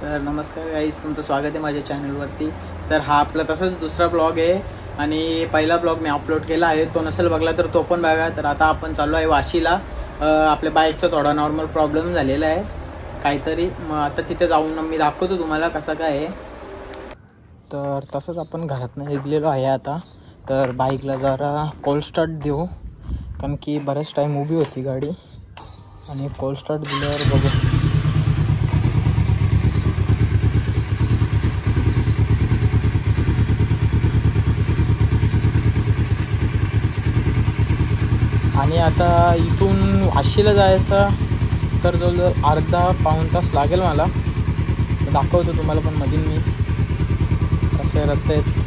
तर नमस्कार गाईज, तुमचं स्वागत आहे माझ्या चॅनलवरती। तर हा आपला तसाच दुसरा ब्लॉग आहे आणि पहिला ब्लॉग मी अपलोड केला आहे, तो नसेल बघला तर तो पण बघा। तर आता आपण चाललो आहे वाशीला। आपल्या बाईकचा थोडा नॉर्मल प्रॉब्लेम झालेला आहे काहीतरी, मग आता तिथे जाऊन मी दाखवतो तुम्हाला कसं काय आहे। तर तसंच आपण घरातून निघलेलो आहे आता। तर बाईकला जरा कोल्ड स्टार्ट देऊ, कारण की बराच टाईम उभी होती गाडी आणि कोल्ड स्टार्ट दिल्यावर बघू। आणि आता इथून वाशीला जायचं तर जवळजवळ अर्धा-पाऊण तास लागेल मला। दाखवतो तुम्हाला पण मध्ये मी कसे रस्ते आहेत।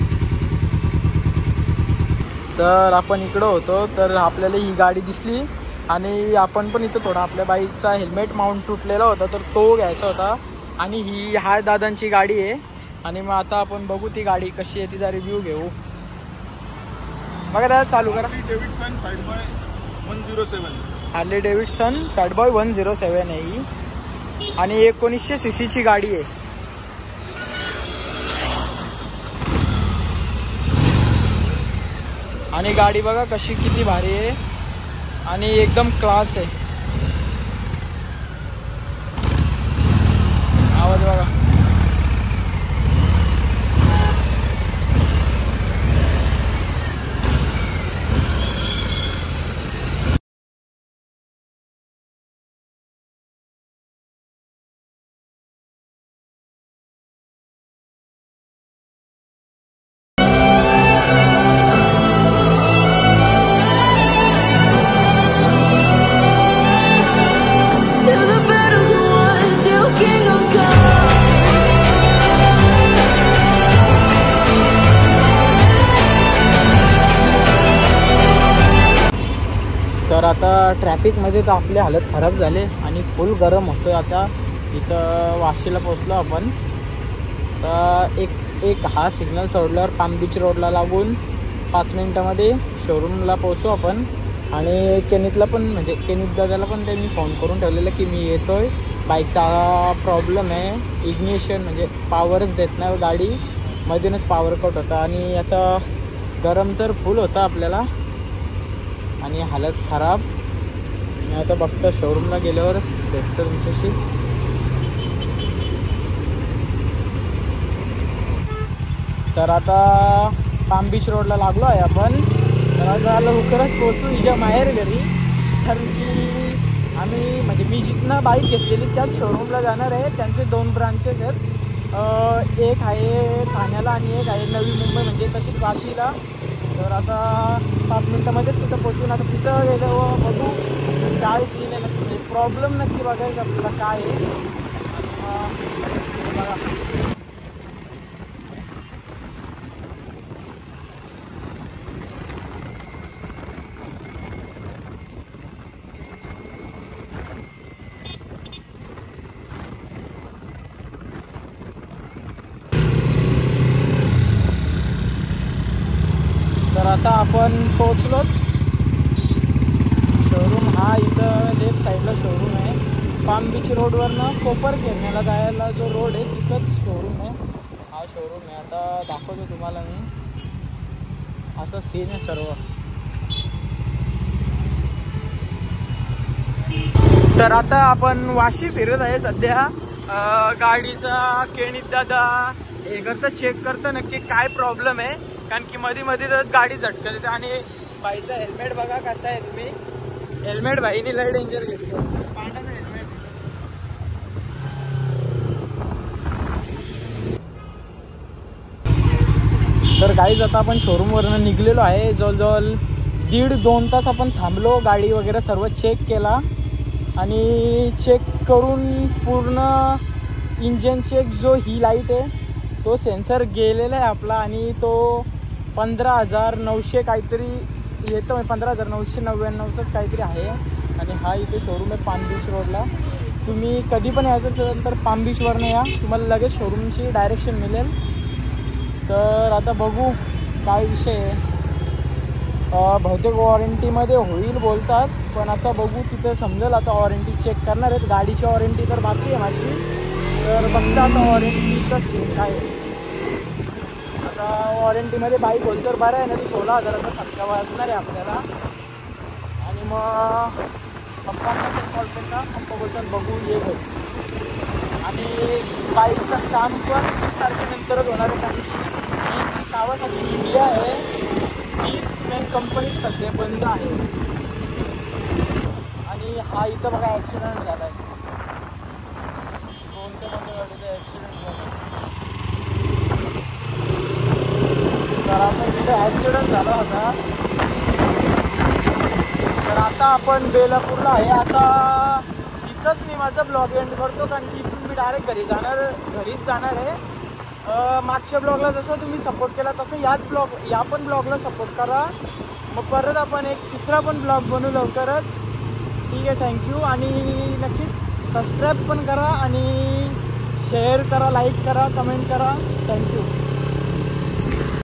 तर आपण इकडं होतो तर आपल्याला ही गाडी दिसली आणि आपण पण इथं थोडा आपल्या बाईकचा हेल्मेट माउंट तुटलेला होता तर तो घ्यायचा होता। आणि ही ह्या दादांची गाडी आहे आणि मग आता आपण बघू ती गाडी कशी आहे तिचा रिव्ह्यू घेऊ। बघा दादा, चालू करा। हार्ले डेव्हिडसन फॅटबॉय 107 आहे ही आणि 1900 cc ची गाडी आहे। आणि गाडी बघा कशी किती भारी आहे आणि एकदम क्लास आहे। आवाज बघा। तर आता ट्रॅफिकमध्ये तर आपली हालत खराब झाली आणि फुल गरम होतं। आता इथं वाशीला पोचलो आपण। तर एक हा सिग्नल सोडल्यावर पाम बीच रोडला लागून 5 मिनिटामध्ये शोरूमला पोचू आपण। आणि केनितला पण म्हणजे केनित दादाला पण त्यांनी फोन करून ठेवलेलं की मी येतोय, बाईकचा प्रॉब्लेम आहे, इग्निशन म्हणजे पावरच देत नाही गाडी, मध्येच पावर कट होता आणि आता गरम तर फुल होता आपल्याला आणि हालत खराब। मी आता बघतो शोरूमला गेल्यावर भेटतो तुमच्याशी। तर आता पाम बीच रोडला लागलो आहे आपण। तर आता लवकरच पोचू हिच्या माहेर घरी, कारण की आम्ही म्हणजे मी जिथनं बाईक घेतलेली त्याच शोरूमला जाणार आहे। त्यांचे 2 ब्रांचेस आहेत, एक आहे ठाण्याला आणि एक आहे नवी मुंबई म्हणजे तशीच वाशीला। तर आता 5 मिनिटामध्येच तिथं पोचून आता तिथं गेल्यावर बघू काय सीन आहे नक्की, प्रॉब्लेम नक्की बघायचं आपल्याला काय आहे बघा। तर आता आपण पोचलोच। शोरूम हा इथं लेफ्ट साईडला शोरूम आहे। पाम बीच रोडवरनं कोपर खेळण्याला जायला जो रोड आहे तिथंच शोरूम आहे, हा शोरूम आहे। आता दाखवतो तुम्हाला मी, असं सीन आहे सर्व। तर आता आपण वाशी फिरत आहे सध्या। गाडीचा केनित दादा हे करतं चेक करतं नक्की काय प्रॉब्लेम आहे, कारण की मध्ये गाडी झटकते। आणि बाईचा हेल्मेट बघा कसा आहे, तुम्ही हेल्मेट बाईने लय डेंजर घेतलं, पांढरं हेल्मेट। तर गाईज आता आपण शोरूमवरनं निघलेलो आहे। जवळजवळ 1.5-2 तास आपण थांबलो, गाडी वगैरे सर्व चेक केला आणि चेक करून पूर्ण इंजन चेक जो ही लाईट आहे तो सेन्सर गेलेला आहे आपला आणि तो 15,900 काहीतरी येतो, 15,999च काहीतरी आहे। आणि हा इथे शोरूम आहे पाम बीच रोडला। तुम्ही कधी पण यायचं असेल तर पाम बीचवरनं या, तुम्हाला लगेच शोरूमची डायरेक्शन मिळेल। तर आता बघू काय विषय आहे। बहुतेक वॉरंटीमध्ये होईल बोलतात, पण आता बघू तिथं समजेल। आता वॉरंटी चेक करणार आहेत, गाडीची वॉरंटी तर बाकी आहे माझी, तर बघता आता वॉरंटीचं सीन काय आहे. आता वॉरंटीमध्ये बाईक बोल तर बरं आहे ना, ती 16,000चा खर्च असणार आहे आपल्याला. आणि मग पप्पांना पण कॉल केला, पप्पा बोलतात बघू ये घरी. आणि बाईकचं काम पण 30 तारखेनंतरच होणार आहे, कारण की जी कावासाठी इंडिया आहे हीच मेन कंपनी सध्या बंद आहे. आणि हा इथं बघा ॲक्सिडेंट झाला आहे, कोणत्या गाडीचा ॲक्सिडेंट झाला. तर आपण तिथे ॲक्सिडेंट झाला होता. तर आता आपण बेलापूरला आहे. आता इथंच मी माझा ब्लॉग एंड करतो, कारण की इथून मी डायरेक्ट घरीच जाणार आहे. मागच्या ब्लॉगला जसं तुम्ही सपोर्ट केला तसं या पण ब्लॉगला सपोर्ट करा. मग परत आपण एक तिसरा पण ब्लॉग बनवू लवकरच. ठीक आहे, थँक्यू. आणि नक्कीच सबस्क्राईब पण करा आणि शेअर करा, लाईक करा, कमेंट करा. थँक्यू.